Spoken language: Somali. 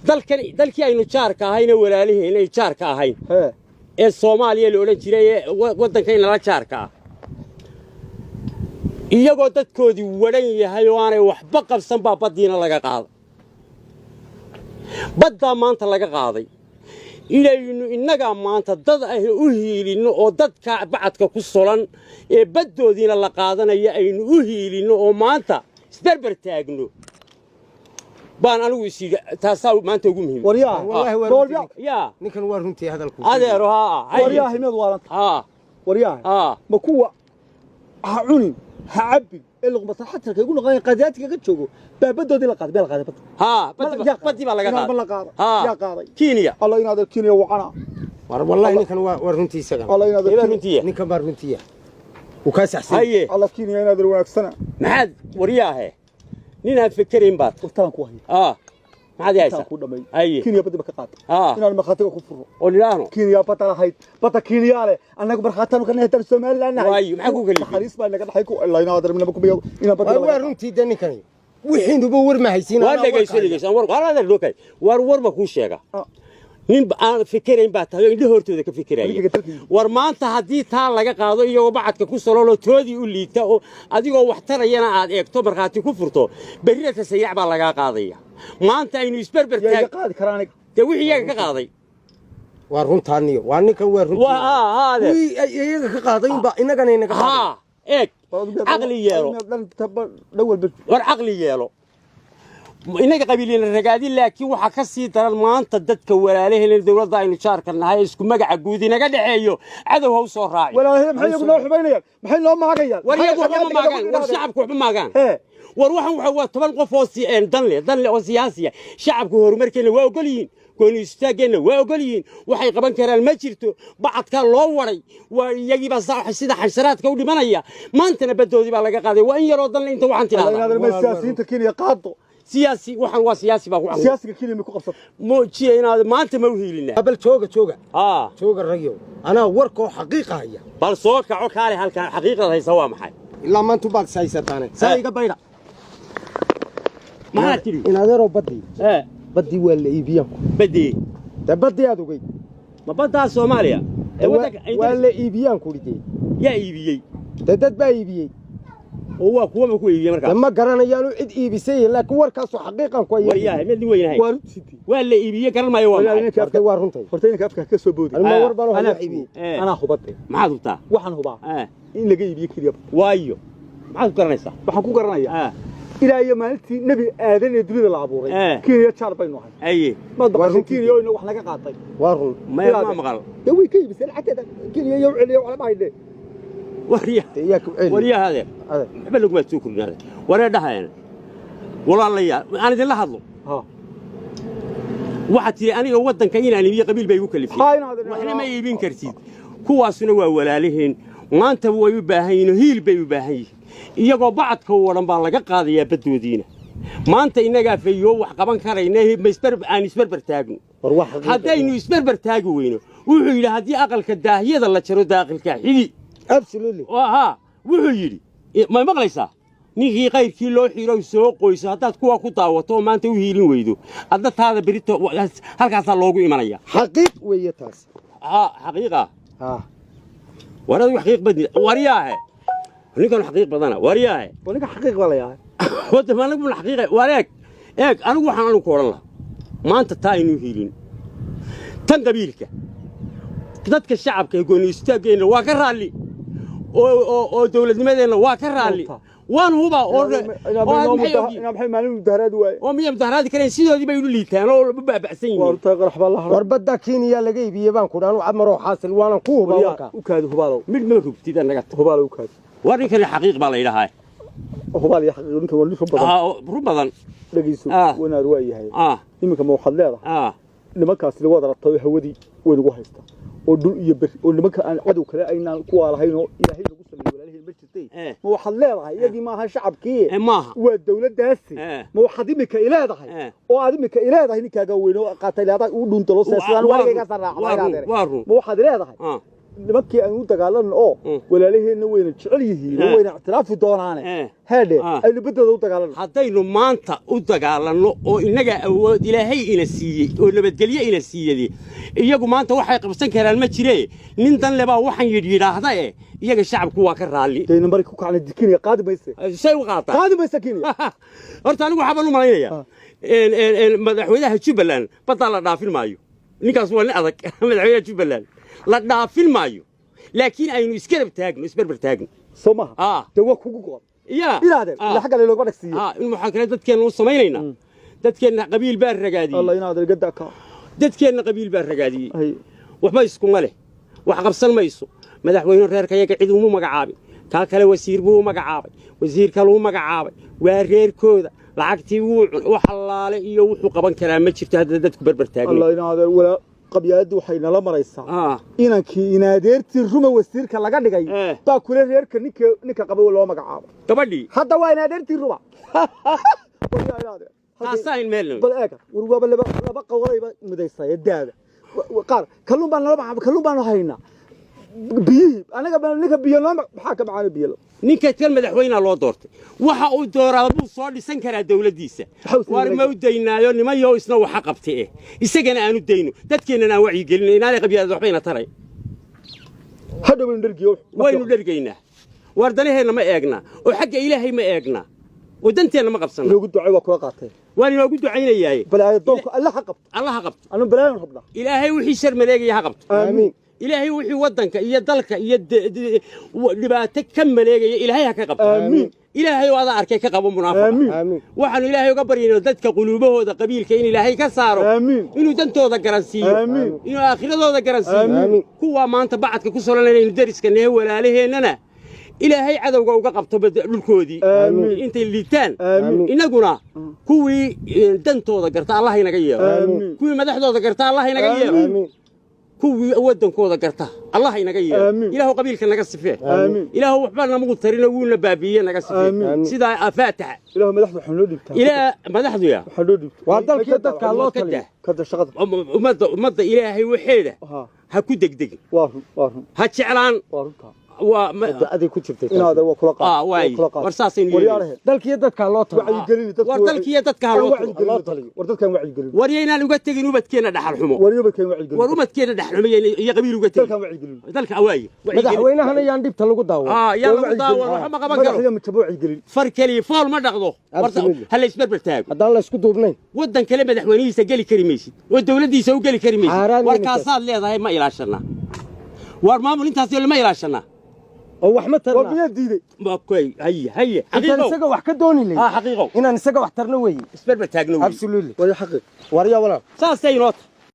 dalkii aynu jaarka ahayna walaalihii inay jaarka ahayn ee Soomaaliya la oran jiray waddankayna la jaarka ah iyagoo dadkoodii wadan yahay oo aanay waxba qabsan baa badiina laga qaaday badda maanta laga qaaday ilaynu innaga maanta dad ah u hiilino oo dadka bacadka ku solan ee baddoodiina la qaadanaya aynu u hiilino oo maanta isbarbar taagno baan anigu isiga taasaa maanta ugu muhiim wallahi ya ninkan waa runtii hadalku adeero waryaa himad waalanta waryaa ma kuwa ha cunin ha cabin luqmata xataa ka ugu noqon qadaadka ka joogo baabadoodii la qaaday beel qaaday badi baa laga qaaday ya qaaday Kenya Allah inaad Kenya wacana war wallahi ninkan waa runtii isaga Allah inaad runtii ninkan baa runtii uu ka saxsan Allah Kenya inaad wanaagsana maxaad wariyaahe nin aad fikireen baad waqtan ku hayo maxaad yaaysa ku dhamay Kenya badi ka qaatay inaan marxatiga ku furo oo ilaano Kenya bata lahayd bata Kenya le anagu marxatan ka neetar Soomaaliland waayo maxaa ku galay xariis baa naga dhaxay ku Allah inaad darmina ku biyo inaan badi waa runtii ninkan wixiinuba war ma haysiin waa dhageysan war qaalada lokay war ma ku sheega nin aan fikirayn baa tahay indho hortooda ka fikiraya war maanta hadii taa laga qaado iyo bacadka ku sololo toodii u liita oo adigoo wax tarayana aad eegto marxaati ku furto berrika sayac baa laga qaadaya maanta aynu isbarbar taag qaadi karaan wixii iyaga ka qaaday waa runtaaniyo waa ninkan waa runtii iyaga ka qaaday inagana inaga qaaday eeg aqli yeelo war aqli yeelo inaga qabiilina ragaadi laakiin waxa ka sii daran maanta dadka walaalaheen dawladda aynu jaarka nahay isku magaca guud inaga dhaxeeyo cadow ha soo raaci walaalaheen maxay iyagu noo xubaynayaan maxay noo maagayaan war iyagu waxba maagaan war shacabku waxba maagaan war waxan waa 10 qof oo dan leh oo siyaasiya shacabku horumarkeena waa ogol yihiin gooni istaageena waa ogol yihiin waxay qaban karaan ma jirto bacadka loo waray waa iyagiiba sida xasharaadka u dhimanaya maantana badoodii baa laga qaaday waa in yaroo dan inta waxan tiraahdaa siyaasiyiinta Kenya qaado سياسي وحن وسياسي بقى سياسي كلمة كقصة مو شيء أنا ما أنت موهيلنا قبل شوقة شوقة الرجل أنا وركو حقيقة هي بل صوت كعوك على حقيقة هي سوا محل إلا ما أنتم بعد سايسة ثانية سايقة بيرة ما تري إن هذا رو بدي ولا يبيعكم بدي تبدي هذا قوي ما بدها سوماليا ولا يبيعكم ليه يا يبيعي تدبا يبيعي هو كوما كو يبي marka lama garanayaan cid iibisay laakiin warkaas oo xaqiiqan ku yahay wariyahay mid weynahay waa la iibiye garan maayo waa runtii hortayna afka ka soo boodi ma war baro ana iibiye ana hubadtay maxaad hubtaa waxaan hubaa in laga iibiye kaliya waayo maxaad garanaysaa waxaan ku garanayaa ilaa iyo maalintii nabi aadan ee dunida la abuuray Kenya jaar baynu ahay ma baqashin Kenya oo wax laga qaatay waa run ma maqal way ka iibisay xataa Kenya iyo celiyo wala ma hayde وريا هذا بلغ ما تشوفون هذا ورا دحين والله لا انا دي لا هادلو waxati aniga wadanka inaan iibiyo qabiil bay ugu kalifay waxna ma iibin kartid kuwaasuna waa walaaliheen maanta way u baahan yihiin hiil bay u baahan yihiin iyagoo bacadka wadan baa laga qaadayaa badoodiina maanta inaga fayo wax qaban karayna isbarbar taagno haddaynu isbarbar taagi weyno wuxuu yiri hadii aqalka daahiyada la jaro daaqilka xidi absolutely wuxuu yiri ma maqlaysaa ninkii qayrkii loo xiro soo qoyso hadaad kuwa ku daawato maanta u hiilin weydo adda taada berito halkaas loogu imanaya xaqiiq weeye taas xaqiiqa warad xaqiiq badni wariyaahe ninkan xaqiiq badana wariyaahe waliga xaqiiq walayahay wada ma lagu xaqiiqa wareeg anigu waxaan ku oran lahaa maanta taa inuu hiilin tan qabiilka dadka shacabka gooni istaageena waa ka raali oo dawladnimadeena waa ka raali waan huba oo maxay maalin mudaharaad waay oo miyam mudaharaad kale sidoodii bay u liitaan oo baabacsan yihiin war taqrax baa warbada Kenya laga iibiye baan ku dhaanu amaro xaasil waana ku hubaa u kaadi hubaalo mid ma rugtida naga hubaalo u kaadi warin kale xaqiiq baa la yiraahdaa hubaal ya xaqiiq ninka wali badan dhagiisu wanaad waayahay iminka ma waxad leedahay nimankaas la wada ratay hawadii way ugu haystaa oo dul iyo bir oo nimanka aan cadow kale aynaan ku waalahayn oo ilaahay lagu sameeyay walaalihii ma jirtay ma waxad leedahay iyagii ma aha shacabkii waa dawladdaasi ma waxad imika ileedahay oo aad imika ileedahay ninkaaga weyn oo qaatay leedahay uu dhunto loo seesaan waliga saraaxay ma waxad leedahay nimankii aan u dagaalan oo walaalaheena weyna jecel yihiin oo weyna ictiraaf doonaane haade aynu badada u dagaalan haddaynu maanta u dagaalanno oo inaga awood ilaahay ina siiyey oo nabadgelyo ina siiyay iyagu maanta waxay qabsan karaan ma jiree nin dan leba waxaan yidhaahda iyaga shacabku waa ka raali deena mari ku kacna dikiin qaadimaysa shay u qaata qaadimaysa kiin horta anigu waxaan u malaynayaa madaxweynaha Jubbaland badda la dhaafin maayo ninkaas waa nin adag madaxweynaha Jubbaland la dhaafin maayo laakiin aynu iskarab taagno isbarbar taagno somaha dawa kugu qoon ya ilaadeen la xaga looga dhagsiyo in waxaan kale dadkeena u sameeynayna dadkeena qabiil baa ragaadiyay Allah inaad gada ka dadkeena qabiil baa ragaadiyay waxba isku male wax qabsan mayso madaxweynaha reerkayaga cid uu magacaabay ka kale wasiir buu magacaabay wasiir kale uu magacaabay waa reerkooda lacagtii uu xalaale iyo wuxuu qaban karaa ma jirto hadda dadku barbar taagay Allah inaad wala qabyaaladu waxay nala maraysaa inankii inaadeertii ruma wasiirka laga dhigay baa kule reerka ninka qaba loo magacaabo gabadhii hadda waa inaadeertii ruma haasayn meel bal eega warwaaba laba qowlayba midaysay daada qaar kalluun baan nala baxay kalluun baan haynaa biyi anaga baan ninka biyo loo maxaa ka macaan biyo ninka tan madaxweynaha loo doortay waxa uu dooraa buu soo dhisan karaa dawladdiisa war ma u daynaayo nimayo isna waxa qabtay isagana aanu dayno dadkeena aan wacyi gelin inaanay qabyaalad waxba ina taray hadda waynu dhergaynaa war danaheena ma eegna oo xagga ilaahay ma eegna ودنتنا ما قبصنا. لو قد عيوا كل قاتل. وأنا لو قد عيني ياي. بلا يضوك الله قبط. الله قبط. أنا بلا نهبنا. إلهي وحي شر ملاقي قبط. آمين. إلهي وحي ودنك يدلك لباتك كم ملاقي إلهي قبط. آمين. إلهي وضع أركيك قبل منافق. آمين. آمين. وحن إلهي قبرين ودتك قلوبه ذا قبيل كين إلهي كساره. آمين. إنه دنتو ذا كرنسي. آمين. إنه آخرته ذا كرنسي. آمين. هو ما أنت بعدك كسر لنا ندرس كنيه ولا عليه إننا. إلهي عدو وقا قبطه بالكودي انت اللي تان إنقنا كوي دنتو ذكرتا الله ينقيه كوي مدحدو ذكرتا الله ينقيه كوي ودن كو ذكرتا الله ينقيه إلهو قبيلك نقص فيه إلهو وحبالنا مغترين وقولنا بابية نقص فيه سيدا فاتح إلهو مدحدو حلودي إله مدحدو يا حلودي وعدال كيدتك الله تلي كده شغط ومضى إلهي وحيدة هكو دقدق وارهم هاتشعلان أدي كنت شفتي إن هذا هو كلاقة واي ورصاصين ورياره دلك يدك الله تلي وعي قليل وردلك يدك الله تلي وردلك كان وعي قليل ورينا لقتك نوبت كينا دحر حمو وريوبك كان وعي قليل ورمت كينا دحر حمو يا قبيل وقتك دلك كان وعي قليل دلك عواي مدحوينه هنا يانديب تلقوا داو يا لو داو وحما قبل مدحوينه متبوعي قليل فركلي فول ما دقدو هل يسبر برتاغ هذا الله اسكو دوبنين ودن كلمه مدحوينيسا قلي كريميسي ودولديسا و قلي كريميسي warkaasaad leedahay ma ilaashana war maamul intaas ma ilaashana oo wax ma tarna waa diiday ma koy hay xaqiiqo isaga wax ka dooni leeyahay xaqiiqo inaan isaga wax tarno weey isbarbar taagno absolutely waa xaqiiq war ya walaal saasay noota